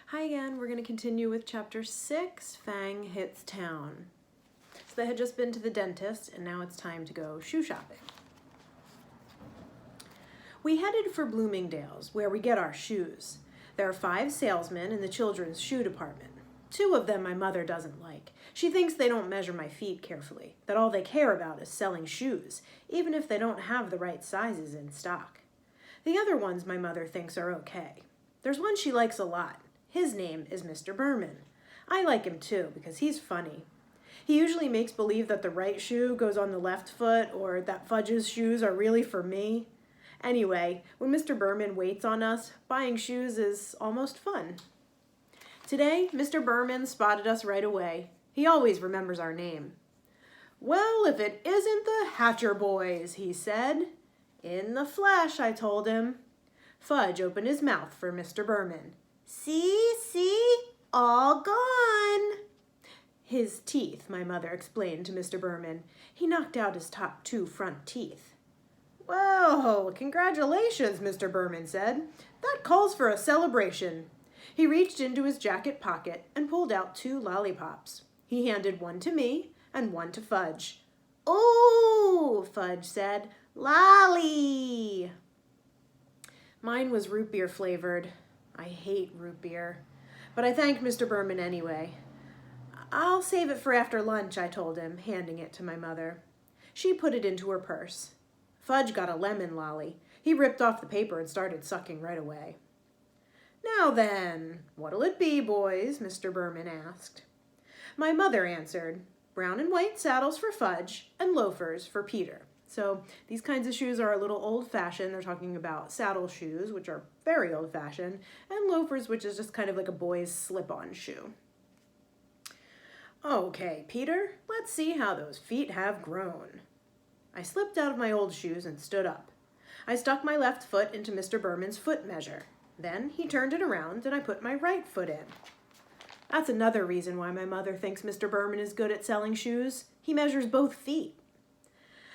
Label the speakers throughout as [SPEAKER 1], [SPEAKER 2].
[SPEAKER 1] Hi again, we're going to continue with Chapter 6, Fang Hits Town. So they had just been to the dentist, and now it's time to go shoe shopping. We headed for Bloomingdale's, where we get our shoes. There are 5 salesmen in the children's shoe department. 2 of them my mother doesn't like. She thinks they don't measure my feet carefully, that all they care about is selling shoes, even if they don't have the right sizes in stock. The other ones my mother thinks are okay. There's one she likes a lot. His name is Mr. Berman. I like him too because he's funny. He usually makes believe that the right shoe goes on the left foot or that Fudge's shoes are really for me. Anyway, when Mr. Berman waits on us, buying shoes is almost fun. Today, Mr. Berman spotted us right away. He always remembers our name. "Well, if it isn't the Hatcher boys," he said. "In the flesh," I told him. Fudge opened his mouth for Mr. Berman. See, all gone." His teeth, my mother explained to Mr. Berman. He knocked out his top 2 front teeth. "Well, congratulations," Mr. Berman said. "That calls for a celebration." He reached into his jacket pocket and pulled out 2 lollipops. He handed one to me and one to Fudge. "Ooh," Fudge said, "lolly." Mine was root beer flavored. I hate root beer. But I thanked Mr. Berman anyway. "I'll save it for after lunch," I told him, handing it to my mother. She put it into her purse. Fudge got a lemon lolly. He ripped off the paper and started sucking right away. "Now then, what'll it be, boys?" Mr. Berman asked. My mother answered, "Brown and white saddles for Fudge and loafers for Peter." So these kinds of shoes are a little old-fashioned. They're talking about saddle shoes, which are very old-fashioned, and loafers, which is just kind of like a boy's slip-on shoe. "Okay, Peter, let's see how those feet have grown." I slipped out of my old shoes and stood up. I stuck my left foot into Mr. Berman's foot measure. Then he turned it around and I put my right foot in. That's another reason why my mother thinks Mr. Berman is good at selling shoes. He measures both feet.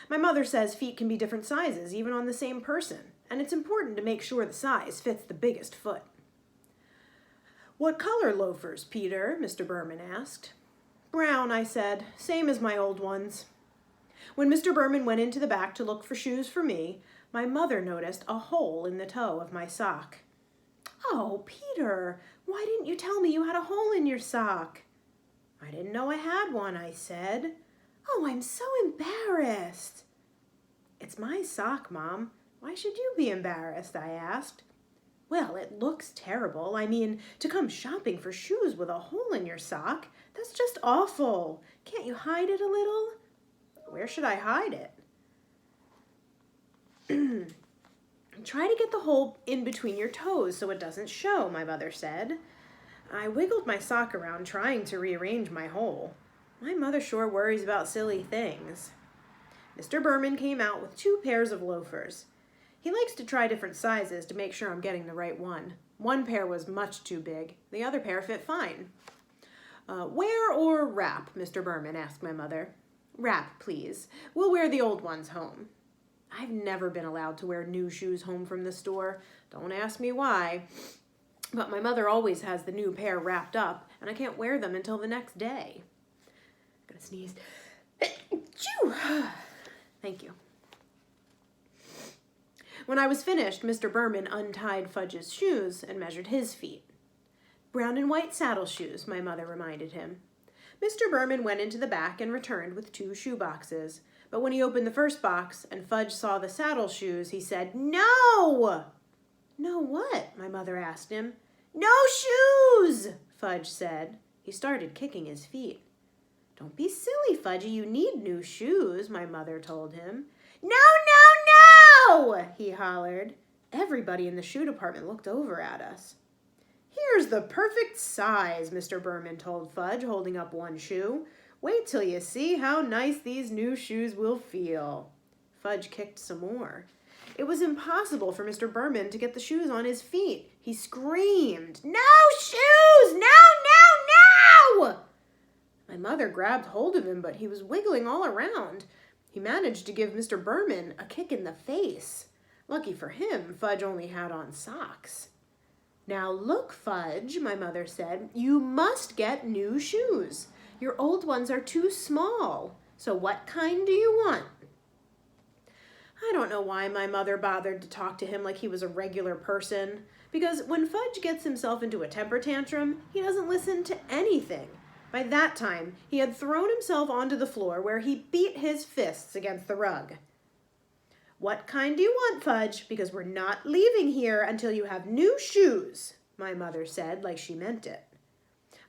[SPEAKER 1] My mother says feet can be different sizes, even on the same person, and it's important to make sure the size fits the biggest foot. "What color loafers, Peter?" Mr. Berman asked. "Brown," I said, "same as my old ones." When Mr. Berman went into the back to look for shoes for me, my mother noticed a hole in the toe of my sock. "Oh, Peter, why didn't you tell me you had a hole in your sock?" "I didn't know I had one," I said. "Oh, I'm so embarrassed." "It's my sock, Mom. Why should you be embarrassed?" I asked. "Well, it looks terrible. I mean, to come shopping for shoes with a hole in your sock, that's just awful. Can't you hide it a little?" "Where should I hide it?" "Try to get the hole in between your toes so it doesn't show," my mother said. I wiggled my sock around trying to rearrange my hole. My mother sure worries about silly things. Mr. Berman came out with 2 pairs of loafers. He likes to try different sizes to make sure I'm getting the right one. One pair was much too big. The other pair fit fine. "Wear or wrap?" Mr. Berman asked my mother. "Wrap, please. We'll wear the old ones home." I've never been allowed to wear new shoes home from the store. Don't ask me why. But my mother always has the new pair wrapped up, and I can't wear them until the next day. I'm gonna sneeze. Thank you. When I was finished, Mr. Berman untied Fudge's shoes and measured his feet. "Brown and white saddle shoes," my mother reminded him. Mr. Berman went into the back and returned with 2 shoe boxes. But when he opened the first box and Fudge saw the saddle shoes, he said, "No!" "No what?" my mother asked him. "No shoes!" Fudge said. He started kicking his feet. "Don't be silly, Fudgy. You need new shoes," my mother told him. "No, no, no!" he hollered. Everybody in the shoe department looked over at us. "Here's the perfect size," Mr. Berman told Fudge, holding up one shoe. "Wait till you see how nice these new shoes will feel." Fudge kicked some more. It was impossible for Mr. Berman to get the shoes on his feet. He screamed, "No shoes! No, no, no!" My mother grabbed hold of him, but he was wiggling all around. He managed to give Mr. Berman a kick in the face. Lucky for him, Fudge only had on socks. "Now look, Fudge," my mother said, "you must get new shoes. Your old ones are too small. So what kind do you want?" I don't know why my mother bothered to talk to him like he was a regular person, because when Fudge gets himself into a temper tantrum, he doesn't listen to anything. By that time, he had thrown himself onto the floor where he beat his fists against the rug. "What kind do you want, Fudge? Because we're not leaving here until you have new shoes," my mother said, like she meant it.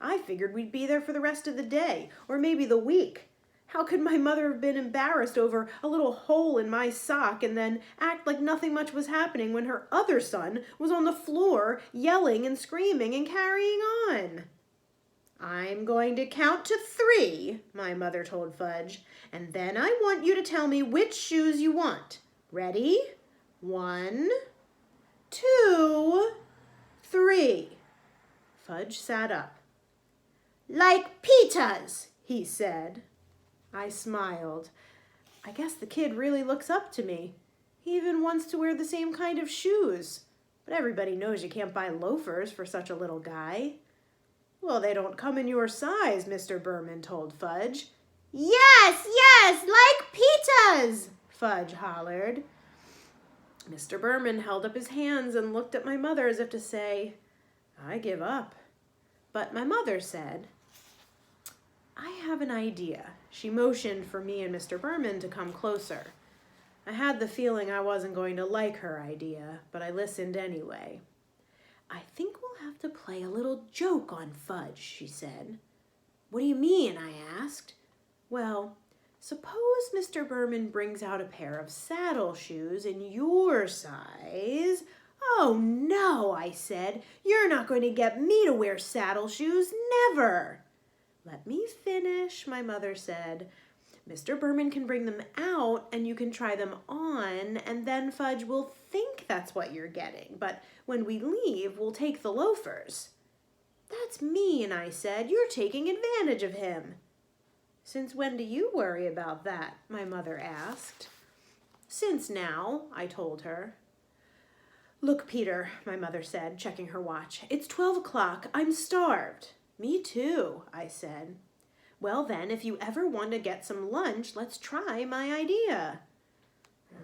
[SPEAKER 1] I figured we'd be there for the rest of the day, or maybe the week. How could my mother have been embarrassed over a little hole in my sock and then act like nothing much was happening when her other son was on the floor yelling and screaming and carrying on? "I'm going to count to 3, my mother told Fudge, "and then I want you to tell me which shoes you want. Ready? 1, 2, 3. Fudge sat up. "Like Peter's," he said. I smiled. I guess the kid really looks up to me. He even wants to wear the same kind of shoes. But everybody knows you can't buy loafers for such a little guy. "Well, they don't come in your size," Mr. Berman told Fudge. Yes, like Peter's," Fudge hollered. Mr. Berman held up his hands and looked at my mother as if to say, "I give up." But my mother said, "I have an idea." She motioned for me and Mr. Berman to come closer. I had the feeling I wasn't going to like her idea, but I listened anyway. "I think we'll have to play a little joke on Fudge," she said. "What do you mean?" I asked. "Well, suppose Mr. Berman brings out a pair of saddle shoes in your size." "Oh, no," I said. "You're not going to get me to wear saddle shoes, never." "Let me finish," my mother said. "Mr. Berman can bring them out and you can try them on, and then Fudge will think that's what you're getting. But when we leave, we'll take the loafers." "That's mean," I said. "You're taking advantage of him." "Since when do you worry about that?" my mother asked. "Since now," I told her. "Look, Peter," my mother said, checking her watch. "It's 12 o'clock. I'm starved." "Me too," I said. "Well then, if you ever want to get some lunch, let's try my idea."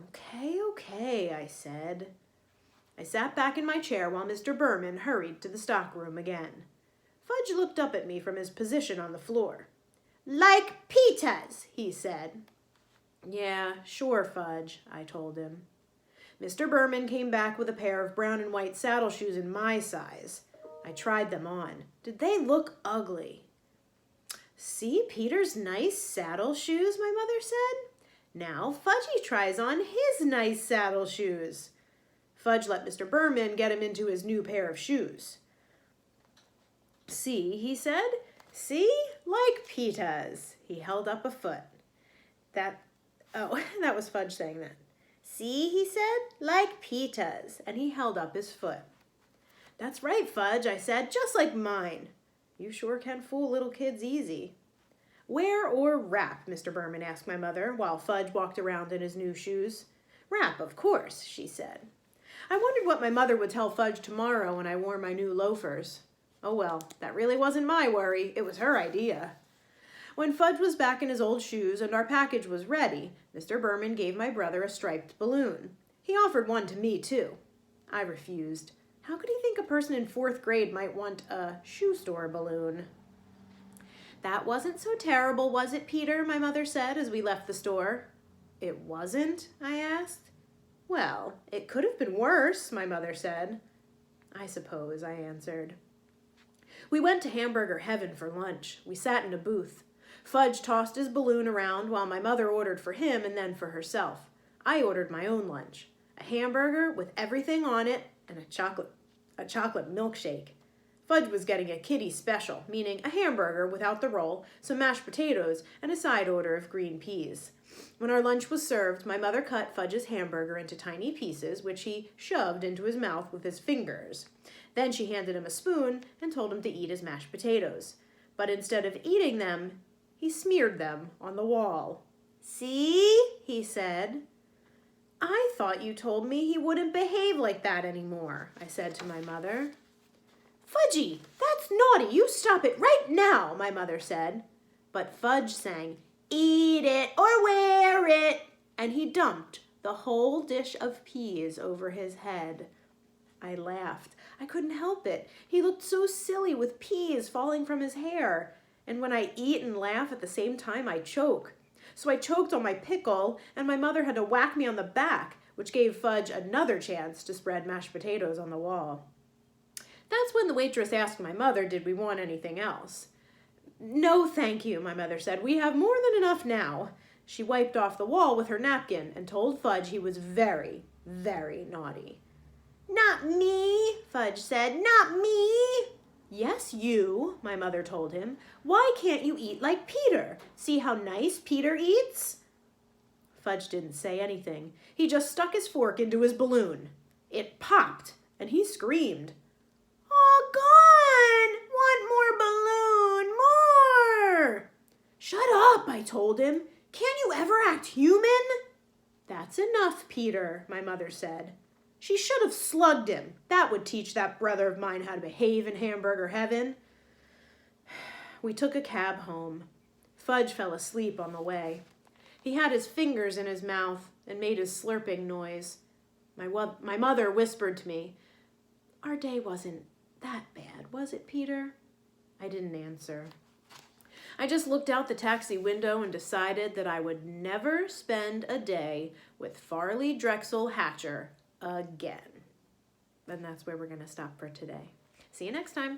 [SPEAKER 1] Okay, I said. I sat back in my chair while Mr. Berman hurried to the stockroom again. Fudge looked up at me from his position on the floor. "Like Peter's," he said. "Yeah, sure, Fudge," I told him. Mr. Berman came back with a pair of brown and white saddle shoes in my size. I tried them on. Did they look ugly? "See Peter's nice saddle shoes," my mother said. "Now Fudgy tries on his nice saddle shoes." Fudge let Mr. Berman get him into his new pair of shoes. "See," he said. "See? Like Peter's." He held up a foot. That was Fudge saying that. "See," he said, "like Peter's." And he held up his foot. "That's right, Fudge," I said, "just like mine." You sure can fool little kids easy. "Wear or wrap?" Mr. Berman asked my mother, while Fudge walked around in his new shoes. "Wrap, of course," she said. I wondered what my mother would tell Fudge tomorrow when I wore my new loafers. Oh well, that really wasn't my worry. It was her idea. When Fudge was back in his old shoes and our package was ready, Mr. Berman gave my brother a striped balloon. He offered one to me, too. I refused. How could he think a person in 4th grade might want a shoe store balloon? "That wasn't so terrible, was it, Peter?" my mother said as we left the store. "It wasn't?" I asked. "Well, it could have been worse," my mother said. "I suppose," I answered. We went to Hamburger Heaven for lunch. We sat in a booth. Fudge tossed his balloon around while my mother ordered for him and then for herself. I ordered my own lunch, a hamburger with everything on it and a chocolate milkshake. Fudge was getting a kiddie special, meaning a hamburger without the roll, some mashed potatoes, and a side order of green peas. When our lunch was served, my mother cut Fudge's hamburger into tiny pieces, which he shoved into his mouth with his fingers. Then she handed him a spoon and told him to eat his mashed potatoes. But instead of eating them, he smeared them on the wall. "See?" he said. "I thought you told me he wouldn't behave like that anymore," I said to my mother. Fudgy, that's naughty. You stop it right now, my mother said. But Fudge sang, eat it or wear it, and he dumped the whole dish of peas over his head. I laughed. I couldn't help it. He looked so silly with peas falling from his hair. And when I eat and laugh at the same time, I choke. So I choked on my pickle, and my mother had to whack me on the back, which gave Fudge another chance to spread mashed potatoes on the wall. That's when the waitress asked my mother, did we want anything else? No, thank you, my mother said. We have more than enough now. She wiped off the wall with her napkin and told Fudge he was very, very naughty. Not me, Fudge said. Not me. Yes, you, my mother told him. Why can't you eat like Peter? See how nice Peter eats? Fudge didn't say anything. He just stuck his fork into his balloon. It popped, and he screamed. Oh, gone! Want more balloon? More! Shut up, I told him. Can't you ever act human? That's enough, Peter, my mother said. She should have slugged him. That would teach that brother of mine how to behave in hamburger heaven. We took a cab home. Fudge fell asleep on the way. He had his fingers in his mouth and made his slurping noise. My mother whispered to me, our day wasn't that bad, was it, Peter? I didn't answer. I just looked out the taxi window and decided that I would never spend a day with Farley Drexel Hatcher again. And that's where we're going to stop for today. See you next time.